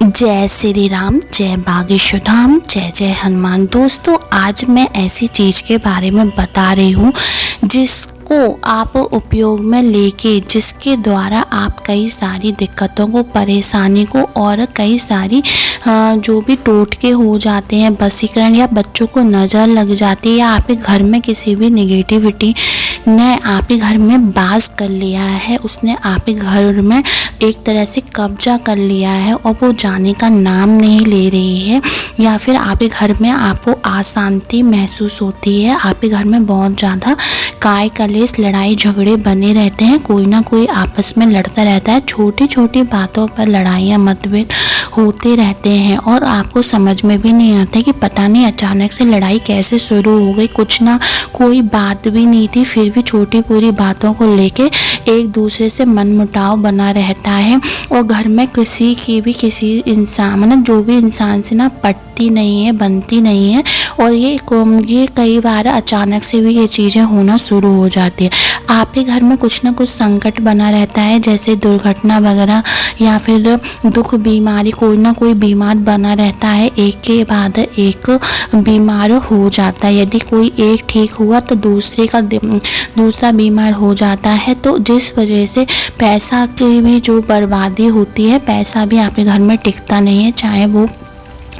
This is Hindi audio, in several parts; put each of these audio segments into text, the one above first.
जय श्री राम, जय बागेश्वर धाम, जय जय हनुमान। दोस्तों, आज मैं ऐसी चीज़ के बारे में बता रही हूँ जिसको आप उपयोग में लेके जिसके द्वारा आप कई सारी दिक्कतों को, परेशानी को और कई सारी जो भी टोटके हो जाते हैं, वशीकरण या बच्चों को नज़र लग जाती है या आपके घर में किसी भी नेगेटिविटी ने आपके घर में वास कर लिया है, उसने आपके घर में एक तरह से कब्जा कर लिया है और वो जाने का नाम नहीं ले रही है, या फिर आपके घर में आपको अशांति महसूस होती है, आपके घर में बहुत ज़्यादा काय कलेश, लड़ाई झगड़े बने रहते हैं, कोई ना कोई आपस में लड़ता रहता है, छोटी छोटी बातों पर लड़ाइयाँ मतभेद होते रहते हैं और आपको समझ में भी नहीं आता कि पता नहीं अचानक से लड़ाई कैसे शुरू हो गई। कुछ ना कोई बात भी नहीं थी, फिर भी छोटी पूरी बातों को लेके एक दूसरे से मनमुटाव बना रहता है और घर में किसी इंसान मतलब जो भी इंसान से ना पटती नहीं है, बनती नहीं है और ये कई बार अचानक से भी ये चीज़ें होना शुरू हो जाती है। आपके घर में कुछ ना कुछ संकट बना रहता है, जैसे दुर्घटना वगैरह या फिर दुख, बीमारी, कोई ना कोई बीमार बना रहता है, एक के बाद एक बीमार हो जाता है। यदि कोई एक ठीक हुआ तो दूसरा बीमार हो जाता है, तो जिस वजह से पैसा की भी जो बर्बादी होती है, पैसा भी आपके घर में टिकता नहीं है, चाहे वो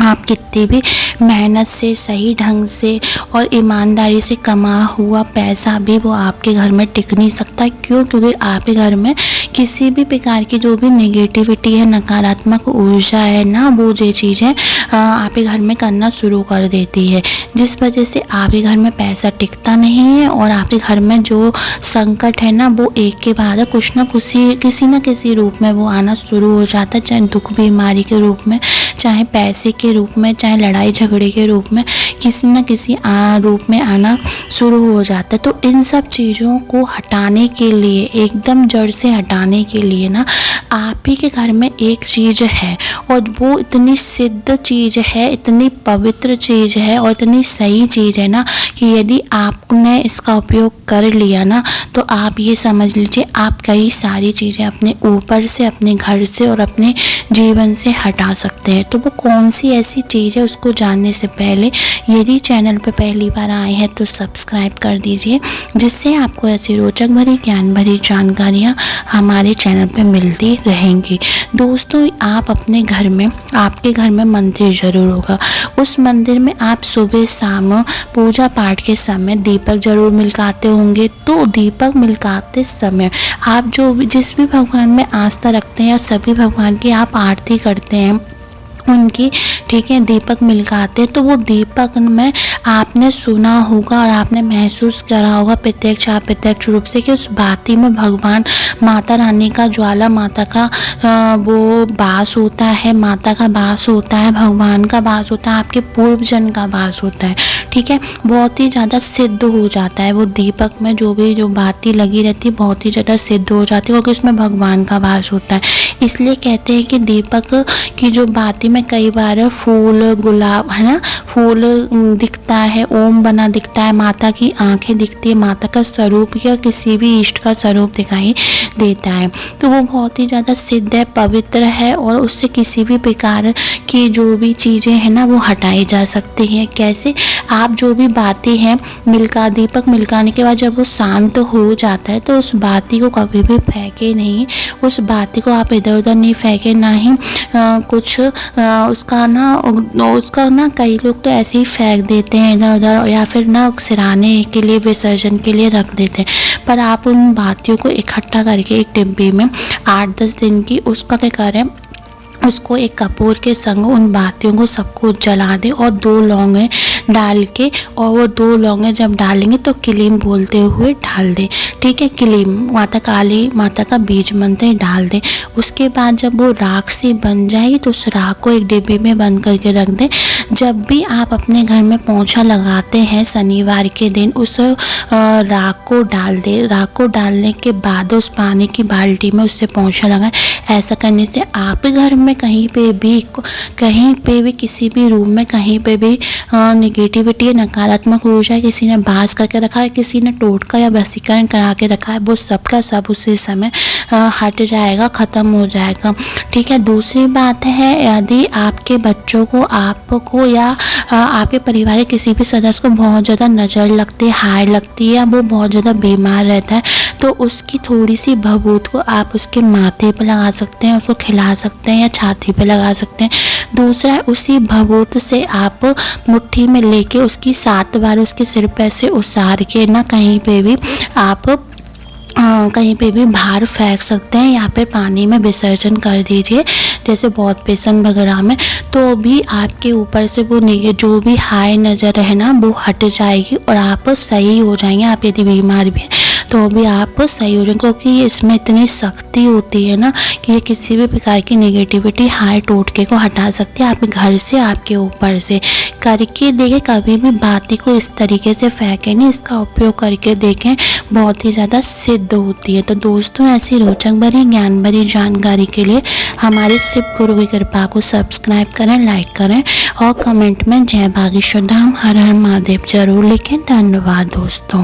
आप कितनी भी मेहनत से, सही ढंग से और ईमानदारी से कमा हुआ पैसा भी वो आपके घर में टिक नहीं सकता। क्यों? क्योंकि आपके घर में किसी भी प्रकार की जो भी नेगेटिविटी है, नकारात्मक ऊर्जा है ना, वो ये चीज़ें आपके घर में करना शुरू कर देती है, जिस वजह से आपके घर में पैसा टिकता नहीं है और आपके घर में जो संकट है ना, वो एक के बाद कुछ ना किसी न किसी रूप में वो आना शुरू हो जाता है, चाहे दुख बीमारी के रूप में, चाहे पैसे के रूप में, चाहे लड़ाई झगड़े के रूप में, किसी न किसी रूप में आना शुरू हो जाता है। तो इन सब चीज़ों को हटाने के लिए, एकदम जड़ से हटाने के लिए ना, आप ही के घर में एक चीज़ है और वो इतनी सिद्ध चीज़ है, इतनी पवित्र चीज़ है और इतनी सही चीज़ है ना कि यदि आपने इसका उपयोग कर लिया ना, तो आप ये समझ लीजिए आप कई सारी चीज़ें अपने ऊपर से, अपने घर से और अपने जीवन से हटा सकते हैं। तो वो कौन सी ऐसी चीज़ है, उसको जानने से पहले यदि चैनल पर पहली बार आए हैं तो सब्सक्राइब कर दीजिए, जिससे आपको ऐसी रोचक भरी, ज्ञान भरी जानकारियाँ हमारे चैनल पर मिलती रहेंगी। दोस्तों, आप अपने घर में, आपके घर में मंदिर ज़रूर होगा, उस मंदिर में आप सुबह शाम पूजा पाठ के समय दीपक ज़रूर मिलकाते होंगे। तो दीपक मिलकाते समय आप जिस भी भगवान में आस्था रखते हैं और सभी भगवान की आप आरती करते हैं उनकी, ठीक है, दीपक मिलकाते हैं, तो वो दीपक में आपने सुना होगा और आपने महसूस करा होगा प्रत्यक्ष अप्रत्यक्ष रूप से कि उस बाती में भगवान माता रानी का, ज्वाला माता का वो वास होता है, माता का वास होता है, भगवान का वास होता है, आपके पूर्व जन्म का वास होता है, ठीक है। बहुत ही ज़्यादा सिद्ध हो जाता है वो दीपक में जो बाती लगी रहती है, बहुत ही ज़्यादा सिद्ध हो जाती है क्योंकि उसमें भगवान का वास होता है। इसलिए कहते हैं कि दीपक की जो बाती में कई बार फूल, गुलाब, है ना, फूल दिखता है, ओम बना दिखता है, माता की आंखें दिखती है, माता का स्वरूप या किसी भी इष्ट का स्वरूप दिखाई देता है। तो वो बहुत ही ज़्यादा सिद्ध है, पवित्र है और उससे किसी भी प्रकार की जो भी चीज़ें हैं ना, वो हटाई जा सकती हैं। कैसे? आप जो भी बातें हैं दीपक मिलकाने के बाद जब वो शांत हो जाता है, तो उस बाती को कभी भी फेंके नहीं, उस बाती को आप इधर उधर नहीं फेंके, ना ही कुछ उसका ना कई लोग तो ऐसे ही फेंक देते हैं इधर उधर, या फिर ना सिराने के लिए, विसर्जन के लिए रख देते हैं। पर आप उन बातियों को इकट्ठा करके एक डिब्बे में 8-10 दिन की, उसका क्या करें, उसको एक कपूर के संग उन बातियों को सबको जला दे और 2 लौंगे डाल के, और वो 2 लौंगे जब डालेंगे तो किलीम बोलते हुए डाल दे, ठीक है। किलीम माता काली माता का बीज मंत्र डाल दे। उसके बाद जब वो राख से बन जाएगी तो उस राख को एक डिब्बे में बंद करके रख दें। जब भी आप अपने घर में पोंछा लगाते हैं शनिवार के दिन, उस राख को डाल दे। राख को डालने के बाद उस पानी की बाल्टी में उससे पोंछा लगाएं। ऐसा करने से आपके घर में कहीं पे भी किसी भी रूम में कहीं पे भी नेगेटिविटी, नकारात्मक ऊर्जा किसी ने बास करके रखा है, किसी ने टोटका या वशीकरण करा के रखा है, वो सबका सब उसी समय हट जाएगा, ख़त्म हो जाएगा। ठीक है। दूसरी बात है, यदि आपके बच्चों को, आपको या आपके परिवार के किसी भी सदस्य को बहुत ज़्यादा नज़र लगती है, हाय लगती है, या वो बहुत ज़्यादा बीमार रहता है, तो उसकी थोड़ी सी भभूत को आप उसके माथे पे लगा सकते हैं, उसको खिला सकते हैं या छाती पे लगा सकते हैं। दूसरा, उसी भभूत से आप मुट्ठी में लेके उसकी 7 बार उसके सिर पे से उसार के ना कहीं पे भी आप बाहर फेंक सकते हैं या फिर पानी में विसर्जन कर दीजिए, जैसे बहुत पेशेंट वगैरह में, तो भी आपके ऊपर से वो जो भी हाय नज़र है ना वो हट जाएगी और आप सही हो जाएंगे। आप यदि बीमार भी हैं तो भी आप सही हो जाएंगे, क्योंकि इसमें इतनी शक्ति होती है ना कि ये किसी भी प्रकार की नेगेटिविटी, हाय टोटके को हटा सकती है आपके घर से, आपके ऊपर से। करके देखें, कभी भी बाती को इस तरीके से फेंकें नहीं, इसका उपयोग करके देखें, बहुत ही ज़्यादा सिद्ध होती है। तो दोस्तों, ऐसी रोचक भरी, ज्ञान भरी जानकारी के लिए हमारे शिव गुरु की कृपा को सब्सक्राइब करें, लाइक करें और कमेंट में जय बागेश्वर धाम हर हर महादेव जरूर लिखें। धन्यवाद दोस्तों।